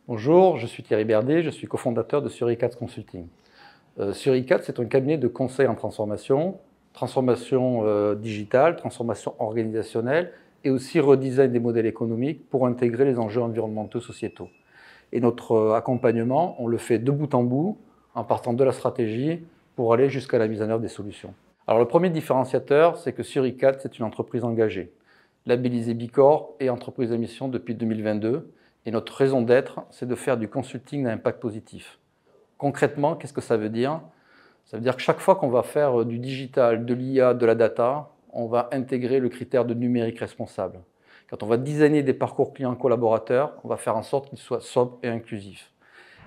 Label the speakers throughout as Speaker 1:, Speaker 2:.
Speaker 1: Bonjour, je suis Thierry Berdet, je suis cofondateur de Suricats Consulting. Suricats, c'est un cabinet de conseil en transformation, digitale, transformation organisationnelle et aussi redesign des modèles économiques pour intégrer les enjeux environnementaux sociétaux. Et notre accompagnement, on le fait de bout en bout, en partant de la stratégie pour aller jusqu'à la mise en œuvre des solutions. Alors le premier différenciateur, c'est que Suricats, c'est une entreprise engagée, labellisée Bicorp et entreprise à mission depuis 2022. Et notre raison d'être, c'est de faire du consulting à impact positif. Concrètement, qu'est-ce que ça veut dire? Ça veut dire que chaque fois qu'on va faire du digital, de l'IA, de la data, on va intégrer le critère de numérique responsable. Quand on va designer des parcours clients collaborateurs, on va faire en sorte qu'ils soient sobres et inclusifs.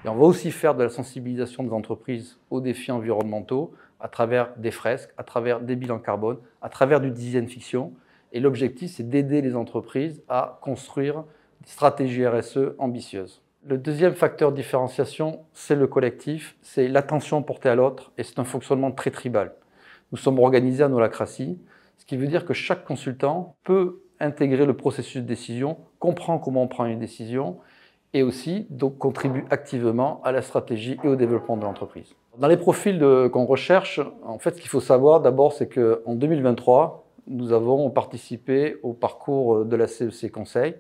Speaker 1: Et on va aussi faire de la sensibilisation des entreprises aux défis environnementaux à travers des fresques, à travers des bilans carbone, à travers du design fiction. Et l'objectif, c'est d'aider les entreprises à construire des stratégies RSE ambitieuses. Le deuxième facteur de différenciation, c'est le collectif, c'est l'attention portée à l'autre et c'est un fonctionnement très tribal. Nous sommes organisés en holacratie, ce qui veut dire que chaque consultant peut intégrer le processus de décision, comprend comment on prend une décision et aussi donc contribue activement à la stratégie et au développement de l'entreprise. Dans les profils qu'on recherche, en fait, ce qu'il faut savoir d'abord, c'est qu'en 2023, nous avons participé au parcours de la CEC Conseil.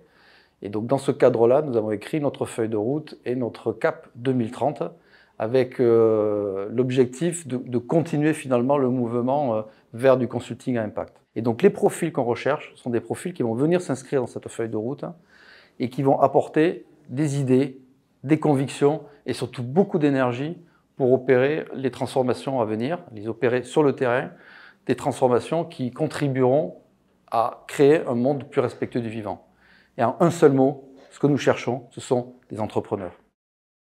Speaker 1: Et donc dans ce cadre-là, nous avons écrit notre feuille de route et notre cap 2030 avec l'objectif de continuer finalement le mouvement vers du consulting à impact. Et donc les profils qu'on recherche sont des profils qui vont venir s'inscrire dans cette feuille de route et qui vont apporter des idées, des convictions et surtout beaucoup d'énergie pour opérer les transformations à venir, les opérer sur le terrain, des transformations qui contribueront à créer un monde plus respectueux du vivant. Et en un seul mot, ce que nous cherchons, ce sont des entrepreneurs.